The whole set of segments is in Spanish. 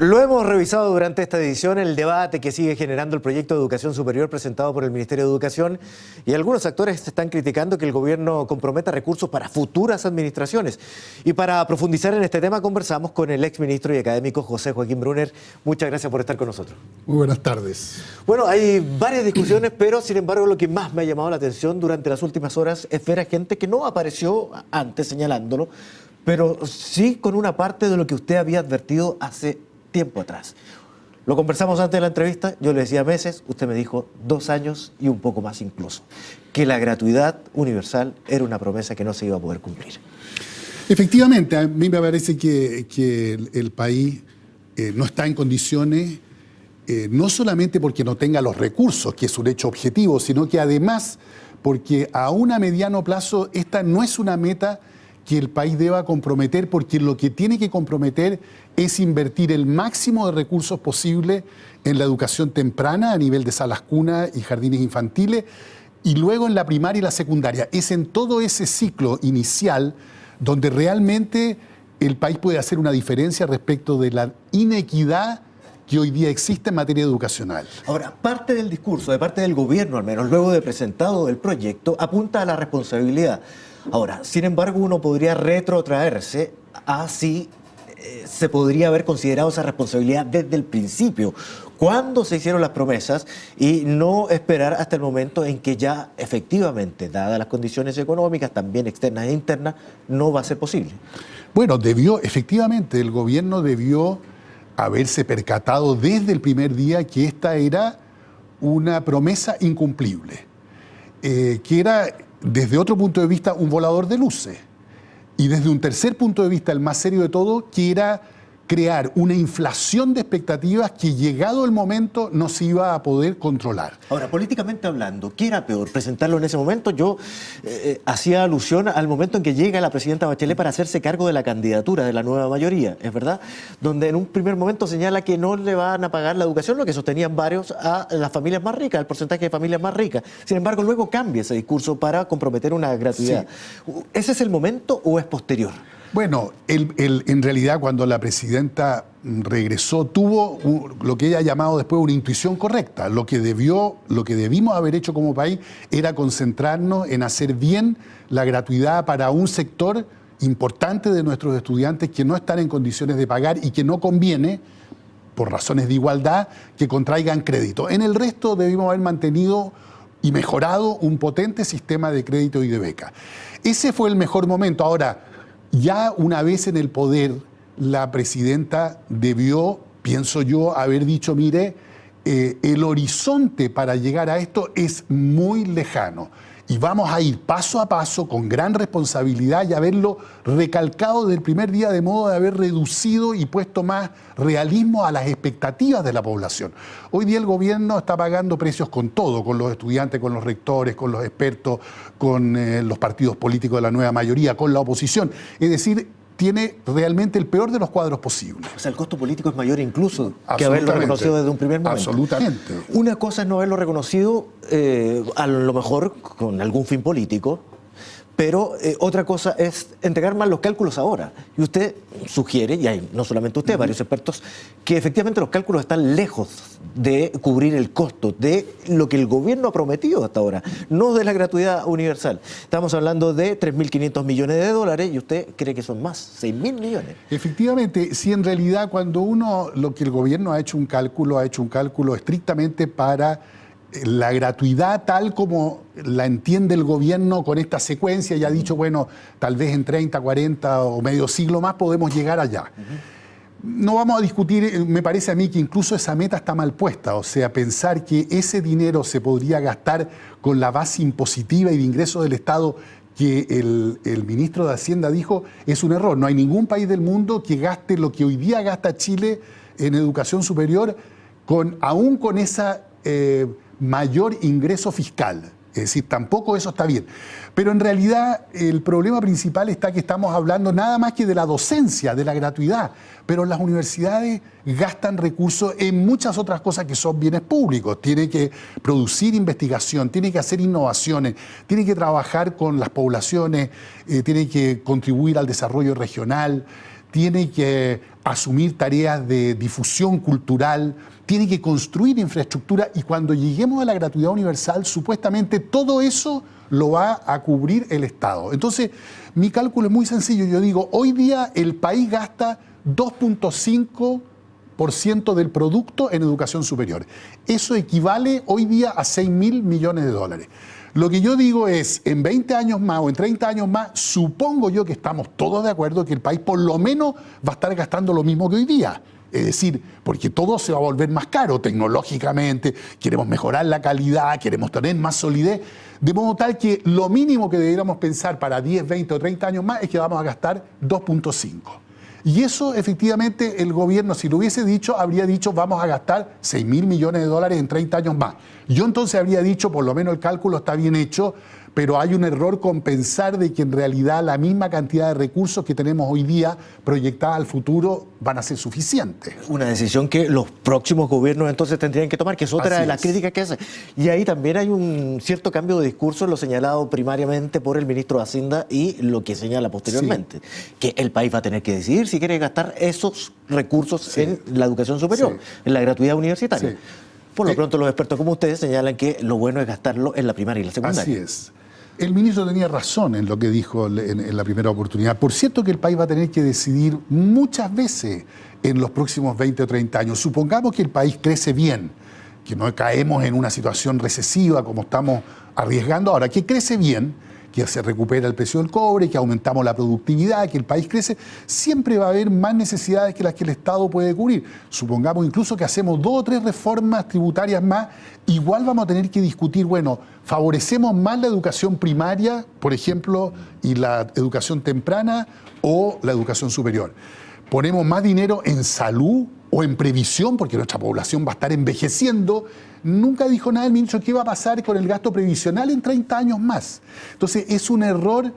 Lo hemos revisado durante esta edición, el debate que sigue generando el proyecto de educación superior presentado por el Ministerio de Educación, y algunos actores están criticando que el gobierno comprometa recursos para futuras administraciones. Y para profundizar en este tema conversamos con el exministro y académico José Joaquín Brunner. Muchas gracias por estar con nosotros. Muy buenas tardes. Bueno, hay varias discusiones, pero sin embargo lo que más me ha llamado la atención durante las últimas horas es ver a gente que no apareció antes señalándolo, pero sí con una parte de lo que usted había advertido hace tiempo atrás. Lo conversamos antes de la entrevista, yo le decía meses, usted me dijo 2 años y un poco más incluso, que la gratuidad universal era una promesa que no se iba a poder cumplir. Efectivamente, a mí me parece que el país no está en condiciones, no solamente porque no tenga los recursos, que es un hecho objetivo, sino que además porque aún a mediano plazo esta no es una meta que el país deba comprometer, porque lo que tiene que comprometer es invertir el máximo de recursos posible en la educación temprana a nivel de salas cuna y jardines infantiles, y luego en la primaria y la secundaria. Es en todo ese ciclo inicial donde realmente el país puede hacer una diferencia respecto de la inequidad que hoy día existe en materia educacional. Ahora, parte del discurso, de parte del gobierno al menos, luego de presentado el proyecto, apunta a la responsabilidad. Ahora, sin embargo, uno podría retrotraerse a si se podría haber considerado esa responsabilidad desde el principio, cuando se hicieron las promesas, y no esperar hasta el momento en que ya efectivamente, dadas las condiciones económicas, también externas e internas, no va a ser posible. Bueno, efectivamente, el gobierno debió haberse percatado desde el primer día que esta era una promesa incumplible, que era desde otro punto de vista un volador de luces, y desde un tercer punto de vista, el más serio de todo, que era crear una inflación de expectativas que llegado el momento no se iba a poder controlar. Ahora, políticamente hablando, ¿qué era peor? ¿Presentarlo en ese momento? Yo hacía alusión al momento en que llega la presidenta Bachelet para hacerse cargo de la candidatura de la nueva mayoría, ¿es verdad? Donde en un primer momento señala que no le van a pagar la educación, lo que sostenían varios, a las familias más ricas, el porcentaje de familias más ricas. Sin embargo, luego cambia ese discurso para comprometer una gratuidad. Sí. ¿Ese es el momento o es posterior? Bueno, en realidad cuando la presidenta regresó tuvo lo que ella ha llamado después una intuición correcta. Lo que debimos haber hecho como país era concentrarnos en hacer bien la gratuidad para un sector importante de nuestros estudiantes que no están en condiciones de pagar y que no conviene, por razones de igualdad, que contraigan crédito. En el resto debimos haber mantenido y mejorado un potente sistema de crédito y de beca. Ese fue el mejor momento. Ahora, ya una vez en el poder, la presidenta debió, pienso yo, haber dicho, mire, el horizonte para llegar a esto es muy lejano y vamos a ir paso a paso con gran responsabilidad y haberlo recalcado desde el primer día, de modo de haber reducido y puesto más realismo a las expectativas de la población. Hoy día el gobierno está pagando precios con todo, con los estudiantes, con los rectores, con los expertos, con los partidos políticos de la nueva mayoría, con la oposición. Es decir, tiene realmente el peor de los cuadros posibles. O sea, el costo político es mayor incluso que haberlo reconocido desde un primer momento. Absolutamente. Una cosa es no haberlo reconocido, a lo mejor con algún fin político, pero otra cosa es entregar mal los cálculos ahora. Y usted sugiere, y hay no solamente usted, varios expertos, que efectivamente los cálculos están lejos de cubrir el costo de lo que el gobierno ha prometido hasta ahora, no de la gratuidad universal. Estamos hablando de 3.500 millones de dólares y usted cree que son más, 6.000 millones. Efectivamente, si en realidad cuando lo que el gobierno ha hecho un cálculo estrictamente para la gratuidad tal como la entiende el gobierno con esta secuencia, y ha dicho, bueno, tal vez en 30, 40 o medio siglo más podemos llegar allá. No vamos a discutir, me parece a mí que incluso esa meta está mal puesta, o sea, pensar que ese dinero se podría gastar con la base impositiva y de ingresos del Estado que el ministro de Hacienda dijo es un error. No hay ningún país del mundo que gaste lo que hoy día gasta Chile en educación superior, aún con esa mayor ingreso fiscal. Es decir, tampoco eso está bien. Pero en realidad el problema principal está que estamos hablando nada más que de la docencia, de la gratuidad. Pero las universidades gastan recursos en muchas otras cosas que son bienes públicos. Tienen que producir investigación, tienen que hacer innovaciones, tienen que trabajar con las poblaciones, tienen que contribuir al desarrollo regional, tiene que asumir tareas de difusión cultural, tiene que construir infraestructura y cuando lleguemos a la gratuidad universal, supuestamente todo eso lo va a cubrir el Estado. Entonces, mi cálculo es muy sencillo. Yo digo, hoy día el país gasta 2.5% del producto en educación superior. Eso equivale hoy día a 6.000 millones de dólares. Lo que yo digo es, en 20 años más o en 30 años más, supongo yo que estamos todos de acuerdo que el país por lo menos va a estar gastando lo mismo que hoy día. Es decir, porque todo se va a volver más caro tecnológicamente, queremos mejorar la calidad, queremos tener más solidez, de modo tal que lo mínimo que deberíamos pensar para 10, 20 o 30 años más es que vamos a gastar 2.5. Y eso efectivamente el gobierno, si lo hubiese dicho, habría dicho vamos a gastar 6.000 millones de dólares en 30 años más. Yo entonces habría dicho, por lo menos el cálculo está bien hecho, pero hay un error con pensar de que en realidad la misma cantidad de recursos que tenemos hoy día proyectada al futuro van a ser suficientes. Una decisión que los próximos gobiernos entonces tendrían que tomar, que es otra de las críticas que hace. Y ahí también hay un cierto cambio de discurso en lo señalado primariamente por el ministro de Hacienda y lo que señala posteriormente, que el país va a tener que decidir si quiere gastar esos recursos en la educación superior, en la gratuidad universitaria. Por lo pronto los expertos como ustedes señalan que lo bueno es gastarlo en la primaria y la secundaria. Así es. El ministro tenía razón en lo que dijo en la primera oportunidad. Por cierto que el país va a tener que decidir muchas veces en los próximos 20 o 30 años. Supongamos que el país crece bien, que no caemos en una situación recesiva como estamos arriesgando ahora, que crece bien, que se recupera el precio del cobre, que aumentamos la productividad, que el país crece, siempre va a haber más necesidades que las que el Estado puede cubrir. Supongamos incluso que hacemos 2 o 3 reformas tributarias más, igual vamos a tener que discutir, bueno, favorecemos más la educación primaria, por ejemplo, y la educación temprana o la educación superior. Ponemos más dinero en salud o en previsión, porque nuestra población va a estar envejeciendo. Nunca dijo nada el ministro qué va a pasar con el gasto previsional en 30 años más. Entonces es un error,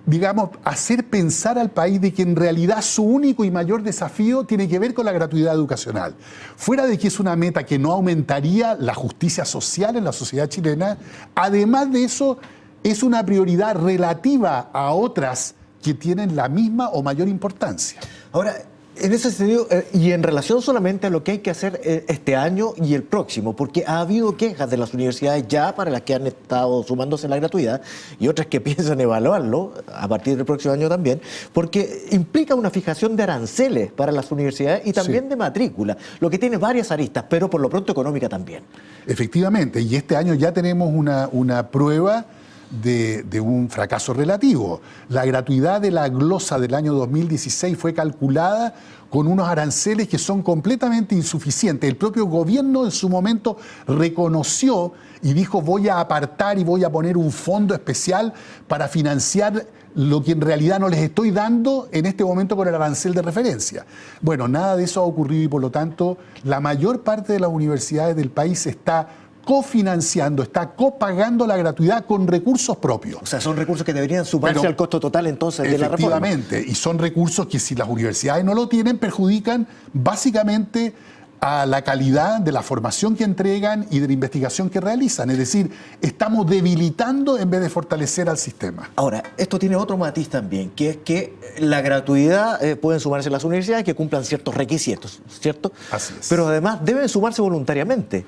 digamos, hacer pensar al país de que en realidad su único y mayor desafío tiene que ver con la gratuidad educacional. Fuera de que es una meta que no aumentaría la justicia social en la sociedad chilena, además de eso es una prioridad relativa a otras que tienen la misma o mayor importancia. Ahora, en ese sentido, y en relación solamente a lo que hay que hacer este año y el próximo, porque ha habido quejas de las universidades ya para las que han estado sumándose a la gratuidad y otras que piensan evaluarlo a partir del próximo año también, porque implica una fijación de aranceles para las universidades y también de matrícula, lo que tiene varias aristas, pero por lo pronto económica también. Efectivamente, y este año ya tenemos una prueba de un fracaso relativo. La gratuidad de la glosa del año 2016 fue calculada con unos aranceles que son completamente insuficientes. El propio gobierno en su momento reconoció y dijo voy a apartar y voy a poner un fondo especial para financiar lo que en realidad no les estoy dando en este momento con el arancel de referencia. Bueno, nada de eso ha ocurrido y por lo tanto la mayor parte de las universidades del país está cofinanciando, está copagando la gratuidad con recursos propios. O sea, son recursos que deberían sumarse al costo total entonces de la reforma. Efectivamente, y son recursos que si las universidades no lo tienen, perjudican básicamente a la calidad de la formación que entregan y de la investigación que realizan. Es decir, estamos debilitando en vez de fortalecer al sistema. Ahora, esto tiene otro matiz también, que es que la gratuidad pueden sumarse las universidades que cumplan ciertos requisitos, ¿cierto? Así es. Pero además deben sumarse voluntariamente.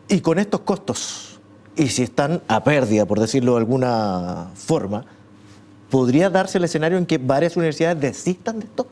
Y con estos costos, y si están a pérdida, por decirlo de alguna forma, ¿podría darse el escenario en que varias universidades desistan de esto?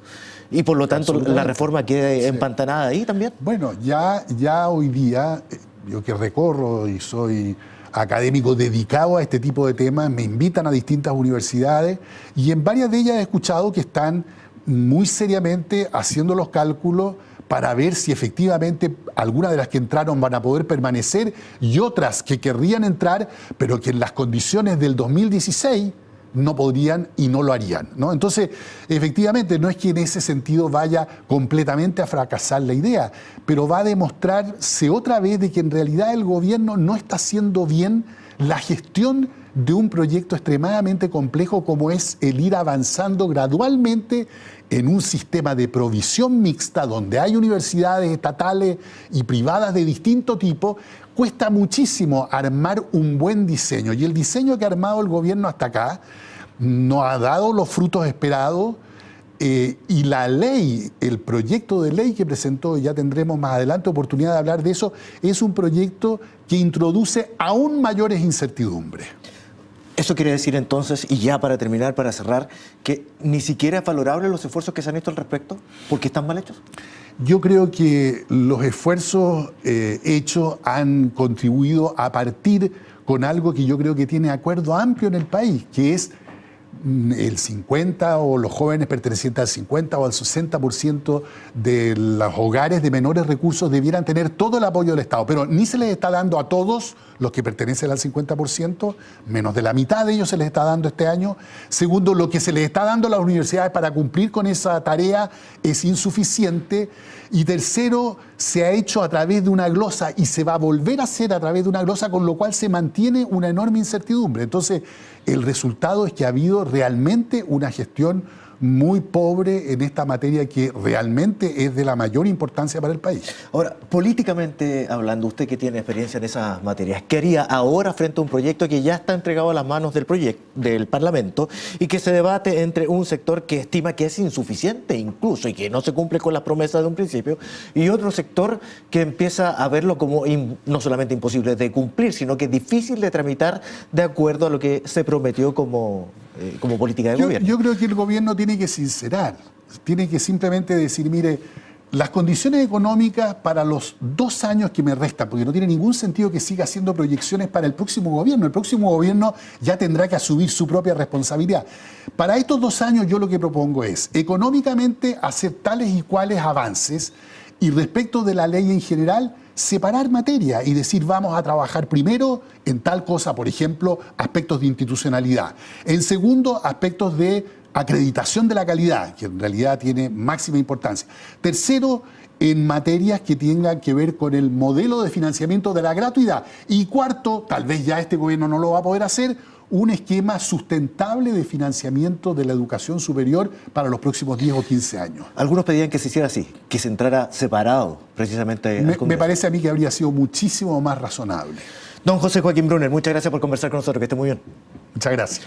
Y por lo tanto la reforma quede empantanada ahí también. Bueno, ya hoy día, yo que recorro y soy académico dedicado a este tipo de temas, me invitan a distintas universidades y en varias de ellas he escuchado que están muy seriamente haciendo los cálculos para ver si efectivamente algunas de las que entraron van a poder permanecer y otras que querrían entrar, pero que en las condiciones del 2016 no podrían y no lo harían, ¿no? Entonces, efectivamente, no es que en ese sentido vaya completamente a fracasar la idea, pero va a demostrarse otra vez de que en realidad el gobierno no está haciendo bien la gestión de un proyecto extremadamente complejo como es el ir avanzando gradualmente en un sistema de provisión mixta donde hay universidades estatales y privadas de distinto tipo. Cuesta muchísimo armar un buen diseño y el diseño que ha armado el gobierno hasta acá no ha dado los frutos esperados Y la ley, el proyecto de ley que presentó, y ya tendremos más adelante oportunidad de hablar de eso, es un proyecto que introduce aún mayores incertidumbres. Eso quiere decir entonces, y ya para terminar, para cerrar, que ni siquiera es valorable los esfuerzos que se han hecho al respecto, porque están mal hechos. Yo creo que los esfuerzos hechos han contribuido a partir con algo que yo creo que tiene acuerdo amplio en el país, que es el 50% o los jóvenes pertenecientes al 50 o al 60% de los hogares de menores recursos debieran tener todo el apoyo del Estado, pero ni se les está dando a todos los que pertenecen al 50%, menos de la mitad de ellos se les está dando este año. Segundo, lo que se les está dando a las universidades para cumplir con esa tarea es insuficiente. Y tercero, se ha hecho a través de una glosa y se va a volver a hacer a través de una glosa, con lo cual se mantiene una enorme incertidumbre. Entonces, el resultado es que ha habido realmente una gestión muy pobre en esta materia que realmente es de la mayor importancia para el país. Ahora, políticamente hablando, usted que tiene experiencia en esas materias, ¿qué haría ahora frente a un proyecto que ya está entregado a las manos del Parlamento y que se debate entre un sector que estima que es insuficiente incluso y que no se cumple con las promesas de un principio, y otro sector que empieza a verlo como no solamente imposible de cumplir, sino que difícil de tramitar de acuerdo a lo que se prometió como política de gobierno? Yo creo que el gobierno tiene que sincerar, tiene que simplemente decir, mire, las condiciones económicas para los 2 años que me restan, porque no tiene ningún sentido que siga haciendo proyecciones para el próximo gobierno. El próximo gobierno ya tendrá que asumir su propia responsabilidad. Para estos 2 años yo lo que propongo es, económicamente, hacer tales y cuales avances, y respecto de la ley en general, separar materia y decir vamos a trabajar primero en tal cosa, por ejemplo, aspectos de institucionalidad. En segundo, aspectos de acreditación de la calidad, que en realidad tiene máxima importancia. Tercero, en materias que tengan que ver con el modelo de financiamiento de la gratuidad. Y cuarto, tal vez ya este gobierno no lo va a poder hacer, un esquema sustentable de financiamiento de la educación superior para los próximos 10 o 15 años. Algunos pedían que se hiciera así, que se entrara separado precisamente. Me parece a mí que habría sido muchísimo más razonable. Don José Joaquín Brunner, muchas gracias por conversar con nosotros, que esté muy bien. Muchas gracias.